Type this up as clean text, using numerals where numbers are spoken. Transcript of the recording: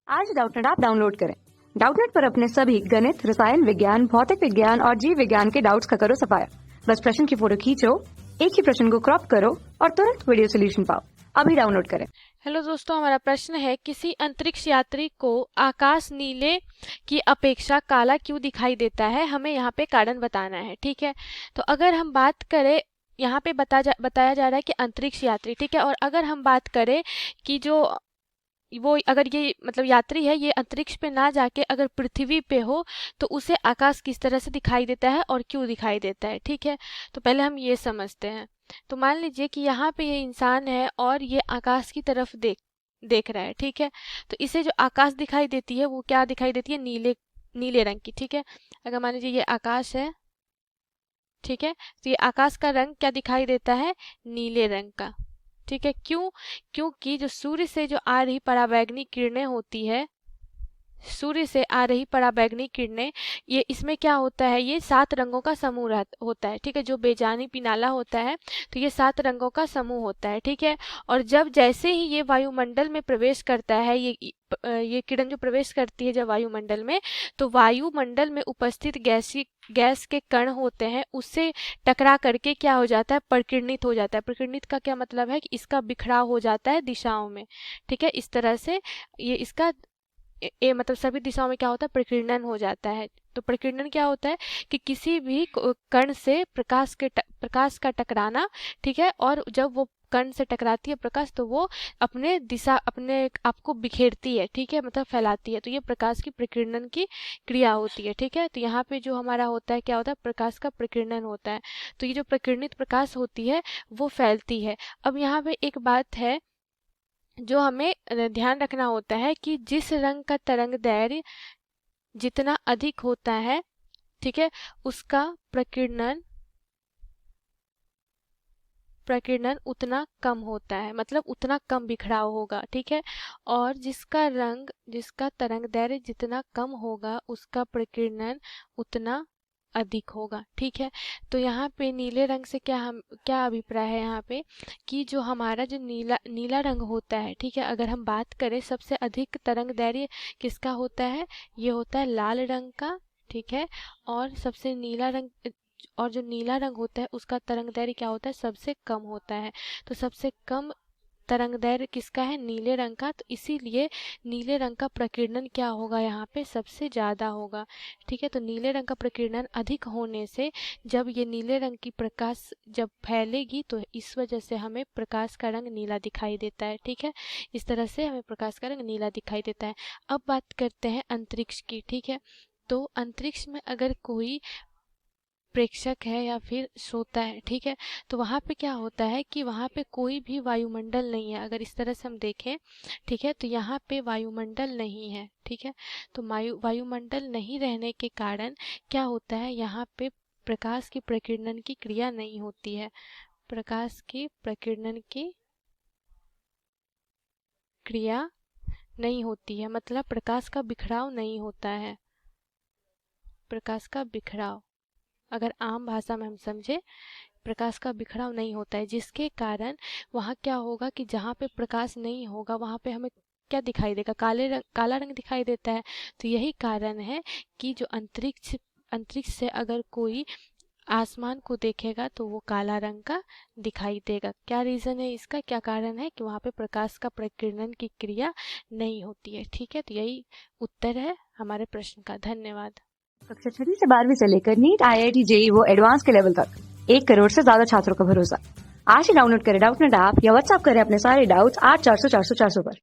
आज Doubtnut app download करें। Doubtnut पर अपने सभी गणित, रसायन विज्ञान, भौतिक विज्ञान और जीव विज्ञान के डाउट्स का करो सफाया। बस प्रश्न की फोटो खींचो, एक ही प्रश्न को क्रॉप करो और तुरंत वीडियो सोल्यूशन पाओ। अभी डाउनलोड करें। हेलो दोस्तों, हमारा प्रश्न है किसी अंतरिक्ष यात्री को आकाश नीले की अपेक्षा काला क्यों दिखाई देता है, हमें यहाँ पे कारण बताना है। ठीक है, तो अगर हम बात करें, यहाँ पे बताया जा रहा है कि अंतरिक्ष यात्री, ठीक है, और अगर हम बात करें कि जो वो अगर ये मतलब यात्री है, ये अंतरिक्ष पे ना जाके अगर पृथ्वी पे हो तो उसे आकाश किस तरह से दिखाई देता है और क्यों दिखाई देता है। ठीक है, तो पहले हम ये समझते हैं। तो मान लीजिए कि यहाँ पे ये इंसान है और ये आकाश की तरफ देख रहा है। ठीक है, तो इसे जो आकाश दिखाई देती है वो क्या दिखाई देती है, नीले नीले रंग की। ठीक है, अगर मान लीजिए ये आकाश है, ठीक है, तो ये आकाश का रंग क्या दिखाई देता है, नीले रंग का। ठीक है, क्योंकि जो सूर्य से जो आ रही पराबैंगनी किरणें होती है, सूर्य से आ रही पराबैंगनी किरणें, ये इसमें क्या होता है, ये 7 रंगों का समूह होता है। ठीक है, जो बेजानी पिनाला होता है, तो ये 7 रंगों का समूह होता है। ठीक है, और जब जैसे ही ये वायुमंडल में प्रवेश करता है, ये किरण जो प्रवेश करती है जब वायुमंडल में, तो वायुमंडल में उपस्थित गैस के कण होते हैं, उससे टकरा करके क्या हो जाता है, प्रकीर्णित हो जाता है। प्रकीर्णित का क्या मतलब है कि इसका बिखराव हो जाता है दिशाओं में। ठीक है, इस तरह से ये इसका मतलब सभी दिशाओं में क्या होता है, प्रकीर्णन हो जाता है। तो प्रकीर्णन क्या होता है कि किसी भी कण से प्रकाश का टकराना। ठीक है, और जब वो कण से टकराती है प्रकाश, तो वो अपने आप को बिखेरती है। ठीक है, मतलब फैलाती है। तो ये प्रकाश की प्रकीर्णन की क्रिया होती है। ठीक है, तो यहाँ पे जो हमारा होता है, क्या होता है, प्रकाश का प्रकीर्णन होता है। तो ये जो प्रकीर्णित प्रकाश होती है वो फैलती है। अब यहाँ पे एक बात है जो हमें ध्यान रखना होता है कि जिस रंग का तरंग दैर्घ्य जितना अधिक होता है, ठीक है, उसका प्रकीर्णन उतना कम होता है, मतलब उतना कम बिखराव होगा। ठीक है, और जिसका तरंग दैर्घ्य जितना कम होगा उसका प्रकीर्णन उतना अधिक होगा। ठीक है, तो यहाँ पे नीले रंग से क्या अभिप्राय है यहाँ पे कि जो हमारा जो नीला रंग होता है, ठीक है, अगर हम बात करें सबसे अधिक तरंग दैर्घ्य किसका होता है, ये होता है लाल रंग का। ठीक है, और जो नीला रंग होता है उसका तरंग दैर्घ्य क्या होता है, सबसे कम होता है। तो सबसे कम तरंग दैर्घ्य किसका है, नीले रंग का। तो इसीलिए नीले रंग का प्रकीर्णन क्या होगा, यहाँ पे सबसे ज़्यादा होगा। ठीक है, तो नीले रंग का प्रकीर्णन अधिक होने से जब ये नीले रंग की प्रकाश जब फैलेगी, तो इस वजह से हमें प्रकाश का रंग नीला दिखाई देता है। ठीक है, इस तरह से हमें प्रकाश का रंग नीला दिखाई देता है। अब बात करते हैं अंतरिक्ष की। ठीक है, तो अंतरिक्ष में अगर कोई प्रेक्षक है या फिर श्रोता है, ठीक है, तो वहाँ पे क्या होता है कि वहाँ पे कोई भी वायुमंडल नहीं है। अगर इस तरह से हम देखें, ठीक है, तो यहाँ पे वायुमंडल नहीं है। ठीक है, तो वायुमंडल नहीं रहने के कारण क्या होता है, यहाँ पे प्रकाश की प्रकीर्णन की क्रिया नहीं होती है। प्रकाश की प्रकीर्णन की क्रिया नहीं होती है, मतलब प्रकाश का बिखराव नहीं होता है। प्रकाश का बिखराव, अगर आम भाषा में हम समझे, प्रकाश का बिखराव नहीं होता है, जिसके कारण वहाँ क्या होगा कि जहाँ पे प्रकाश नहीं होगा वहाँ पे हमें क्या दिखाई देगा, काला रंग दिखाई देता है। तो यही कारण है कि जो अंतरिक्ष से अगर कोई आसमान को देखेगा तो वो काला रंग का दिखाई देगा। क्या रीज़न है इसका, क्या कारण है कि वहाँ पे प्रकाश का प्रकीर्णन की क्रिया नहीं होती है। ठीक है, तो यही उत्तर है हमारे प्रश्न का। धन्यवाद। कक्षा 6 से 12वीं से लेकर नीट, IIT, JEE वो एडवांस के लेवल तक 1 करोड़ से ज्यादा छात्रों का भरोसा। आज ही डाउनलोड करें डाउटनेट ऐप या व्हाट्सएप करें अपने सारे डाउट्स 8400 400 400 पर।